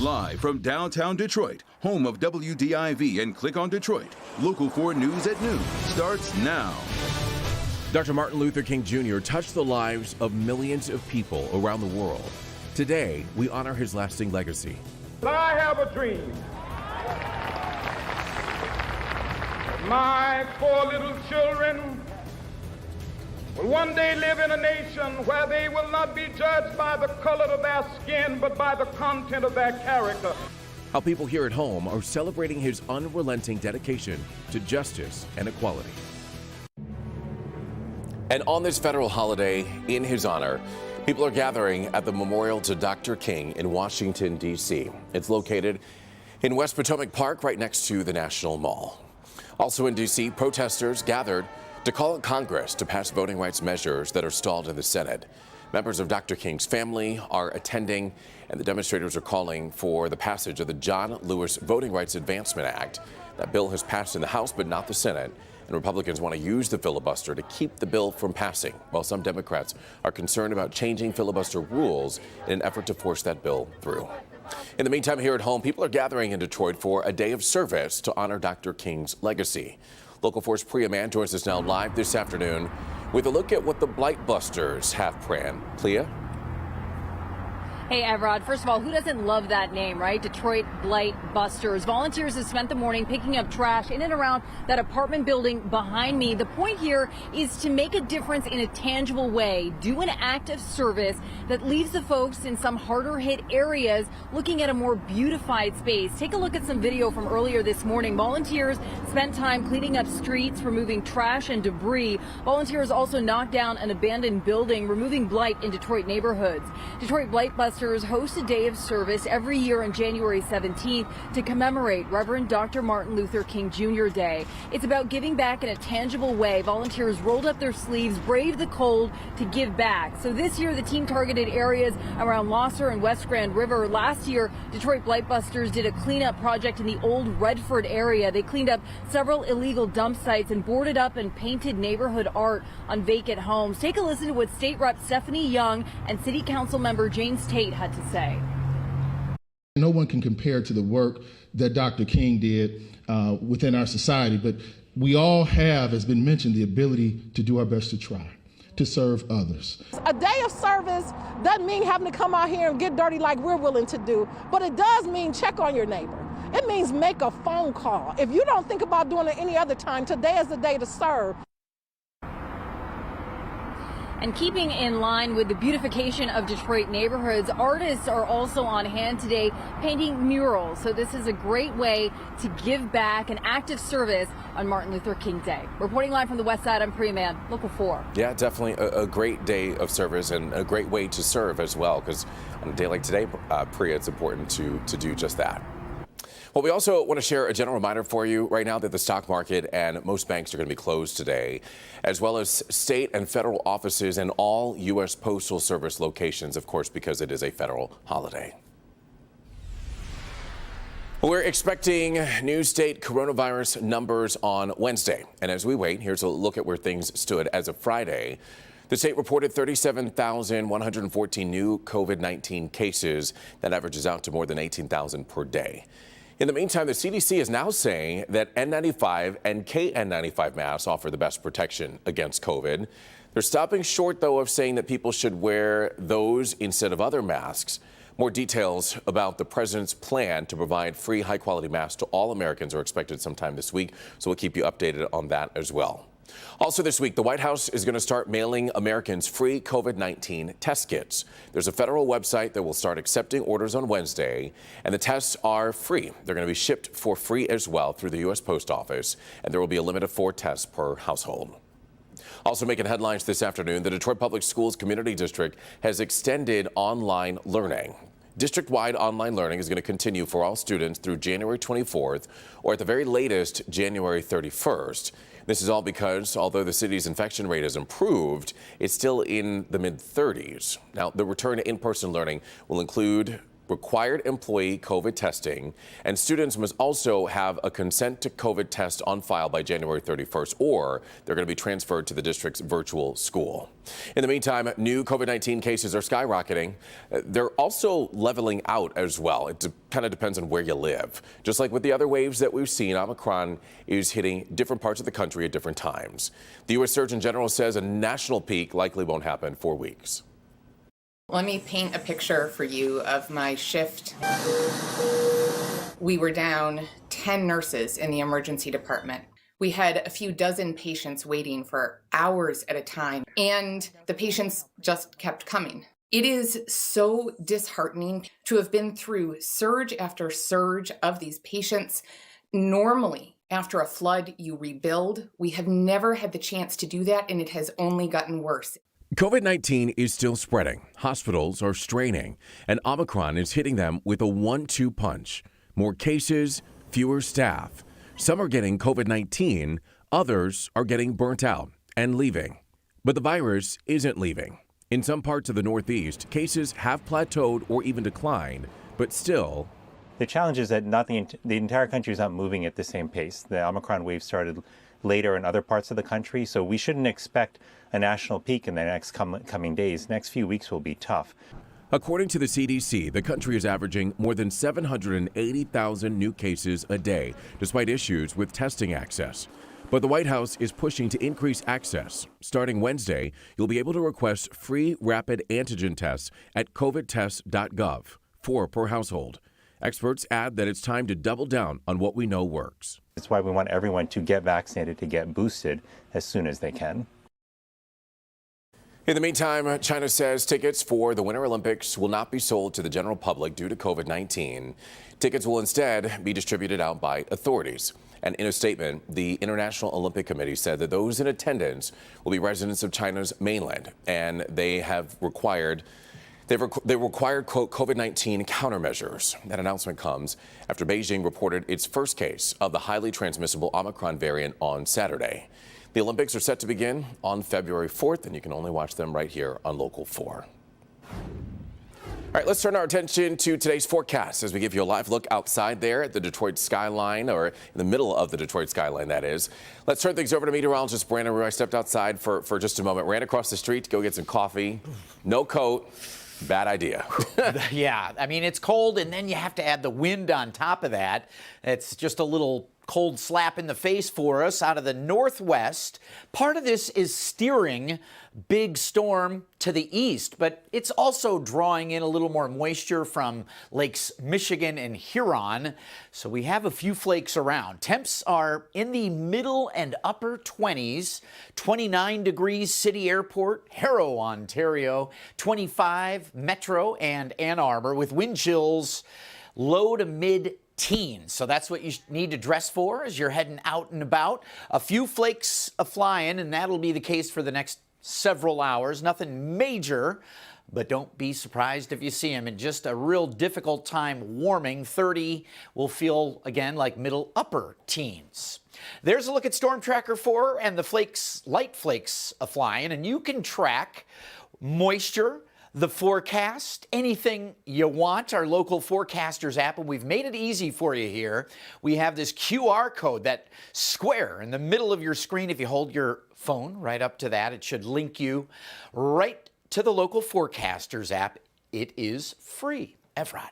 Live from downtown Detroit, home of WDIV and Click on Detroit, Local 4 News at noon starts now. Dr. Martin Luther King Jr. touched the lives of millions of people around the world. Today, we honor his lasting legacy. I have a dream. My 4 little children will one day live in a nation where they will not be judged by the color of their skin, but by the content of their character. How people here at home are celebrating his unrelenting dedication to justice and equality. And on this federal holiday, in his honor, people are gathering at the memorial to Dr. King in Washington, D.C. It's located in West Potomac Park, right next to the National Mall. Also in D.C., protesters gathered to call on Congress to pass voting rights measures that are stalled in the Senate. Members of Dr. King's family are attending, and the demonstrators are calling for the passage of the John Lewis Voting Rights Advancement Act. That bill has passed in the House, but not the Senate. And Republicans want to use the filibuster to keep the bill from passing, while some Democrats are concerned about changing filibuster rules in an effort to force that bill through. In the meantime, here at home, people are gathering in Detroit for a day of service to honor Dr. King's legacy. Local 4's Priya Mann joins us now live this afternoon with a look at what the Blight Busters have planned. Priya? Hey, Evrod. First of all, who doesn't love that name, right? Detroit Blight Busters. Volunteers have spent the morning picking up trash in and around that apartment building behind me. The point here is to make a difference in a tangible way, do an act of service that leaves the folks in some harder hit areas looking at a more beautified space. Take a look at some video from earlier this morning. Volunteers spent time cleaning up streets, removing trash and debris. Volunteers also knocked down an abandoned building, removing blight in Detroit neighborhoods. Detroit Blight Busters host a day of service every year on January 17th to commemorate Reverend Dr. Martin Luther King Jr. Day. It's about giving back in a tangible way. Volunteers rolled up their sleeves, braved the cold to give back. So this year, the team targeted areas around Losser and West Grand River. Last year, Detroit Blight Busters did a cleanup project in the old Redford area. They cleaned up several illegal dump sites and boarded up and painted neighborhood art on vacant homes. Take a listen to what State Rep Stephanie Young and City Council member James Tate had to say. No one can compare to the work that Dr. King did within our society, but we all have, as been mentioned, the ability to do our best to try to serve others. A day of service doesn't mean having to come out here and get dirty like we're willing to do, but it does mean check on your neighbor. It means make a phone call. If you don't think about doing it any other time, today is the day to serve. And keeping in line with the beautification of Detroit neighborhoods, artists are also on hand today painting murals. So this is a great way to give back, an act of service on Martin Luther King Day. Reporting live from the West Side, I'm Priya Mann, Local 4. Yeah, definitely a great day of service and a great way to serve as well, because on a day like today, Priya, it's important to do just that. Well, we also want to share a general reminder for you right now that the stock market and most banks are going to be closed today, as well as state and federal offices and all U.S. Postal Service locations, of course, because it is a federal holiday. We're expecting new state coronavirus numbers on Wednesday. And as we wait, here's a look at where things stood as of Friday. The state reported 37,114 new COVID-19 cases. That averages out to more than 18,000 per day. In the meantime, the CDC is now saying that N95 and KN95 masks offer the best protection against COVID. They're stopping short, though, of saying that people should wear those instead of other masks. More details about the president's plan to provide free, high-quality masks to all Americans are expected sometime this week, so we'll keep you updated on that as well. Also this week, the White House is going to start mailing Americans free COVID-19 test kits. There's a federal website that will start accepting orders on Wednesday, and the tests are free. They're going to be shipped for free as well through the U.S. Post Office, and there will be a limit of 4 tests per household. Also making headlines this afternoon, the Detroit Public Schools Community District has extended online learning. District-wide online learning is going to continue for all students through January 24th, or at the very latest, January 31st. This is all because, although the city's infection rate has improved, it's still in the mid-30s. Now, the return to in-person learning will include required employee COVID testing, and students must also have a consent to COVID test on file by January 31st, or they're going to be transferred to the district's virtual school. In the meantime, new COVID-19 cases are skyrocketing. They're also leveling out as well. It kind of depends on where you live. Just like with the other waves that we've seen, Omicron is hitting different parts of the country at different times. The U.S. Surgeon General says a national peak likely won't happen for weeks. Let me paint a picture for you of my shift. We were down 10 nurses in the emergency department. We had a few dozen patients waiting for hours at a time, and the patients just kept coming. It is so disheartening to have been through surge after surge of these patients. Normally, after a flood, you rebuild. We have never had the chance to do that, and it has only gotten worse. COVID-19 is still spreading. Hospitals are straining, and Omicron is hitting them with a 1-2 punch. More cases, fewer staff. Some are getting COVID-19, others are getting burnt out and leaving. But the virus isn't leaving. In some parts of the Northeast, cases have plateaued or even declined, but still. The challenge is that the entire country is not moving at the same pace. The Omicron wave started later in other parts of the country, so we shouldn't expect a national peak in the next coming days. Next few weeks will be tough. According to the CDC, the country is averaging more than 780,000 new cases a day, despite issues with testing access. But the White House is pushing to increase access. Starting Wednesday, you'll be able to request free rapid antigen tests at covidtest.gov, 4 per household. Experts add that it's time to double down on what we know works. That's why we want everyone to get vaccinated, to get boosted as soon as they can. In the meantime, China says tickets for the Winter Olympics will not be sold to the general public due to COVID-19. Tickets will instead be distributed out by authorities. And in a statement, the International Olympic Committee said that those in attendance will be residents of China's mainland, and they required, quote, COVID-19 countermeasures. That announcement comes after Beijing reported its first case of the highly transmissible Omicron variant on Saturday. The Olympics are set to begin on February 4th, and you can only watch them right here on Local 4. All right, let's turn our attention to today's forecast as we give you a live look outside there at the Detroit skyline, or in the middle of the Detroit skyline, that is. Let's turn things over to meteorologist Brandon Rue. I stepped outside for just a moment, ran across the street to go get some coffee. No coat. Bad idea. Yeah, I mean, it's cold, and then you have to add the wind on top of that. It's just a little cold slap in the face for us out of the northwest. Part of this is steering big storm to the east, but it's also drawing in a little more moisture from Lakes Michigan and Huron. So we have a few flakes around. Temps are in the middle and upper 20s, 29 degrees City Airport, Harrow, Ontario, 25 Metro and Ann Arbor, with wind chills low to mid-teens. So that's what you need to dress for as you're heading out and about. A few flakes a-flying, and that'll be the case for the next several hours. Nothing major, but don't be surprised if you see them. And just a real difficult time warming. 30 will feel, again, like middle upper teens. There's a look at Storm Tracker 4 and the flakes, light flakes a-flying, and you can track moisture, the forecast, anything you want. Our local forecasters app, and we've made it easy for you here. We have this QR code, that square in the middle of your screen. If you hold your phone right up to that, it should link you right to the local forecasters app. It is free. Evrod.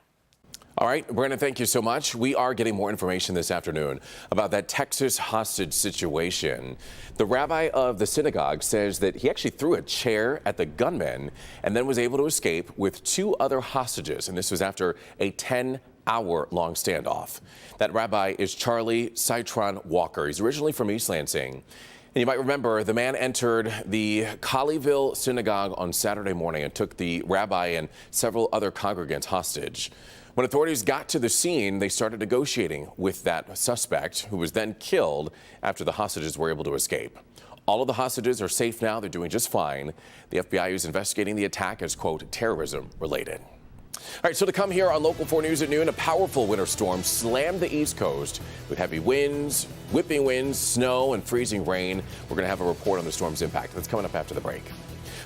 All right, Brandon, thank you so much. We are getting more information this afternoon about that Texas hostage situation. The rabbi of the synagogue says that he actually threw a chair at the gunman and then was able to escape with 2 other hostages. And this was after a 10-hour-long standoff. That rabbi is Charlie Citron Walker. He's originally from East Lansing. And you might remember the man entered the Colleyville synagogue on Saturday morning and took the rabbi and several other congregants hostage. When authorities got to the scene, they started negotiating with that suspect, who was then killed after the hostages were able to escape. All of the hostages are safe now. They're doing just fine. The FBI is investigating the attack as, quote, terrorism related. All right, so to come here on Local 4 News at noon, a powerful winter storm slammed the East Coast with heavy winds, whipping winds, snow, and freezing rain. We're going to have a report on the storm's impact. That's coming up after the break.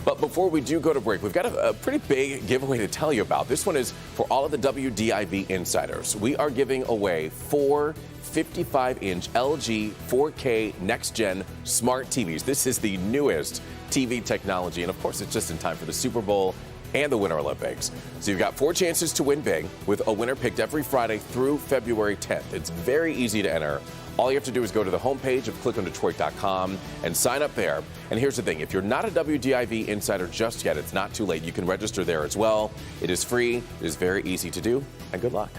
But before we do go to break, we've got a pretty big giveaway to tell you about. This one is for all of the WDIV insiders. We are giving away 4 55-inch LG 4K next-gen smart TVs. This is the newest TV technology, and of course, it's just in time for the Super Bowl and the Winter Olympics. So you've got 4 chances to win big with a winner picked every Friday through February 10th. It's very easy to enter. All you have to do is go to the homepage of clickondetroit.com and sign up there. And here's the thing. If you're not a WDIV insider just yet, it's not too late. You can register there as well. It is free. It is very easy to do. And good luck.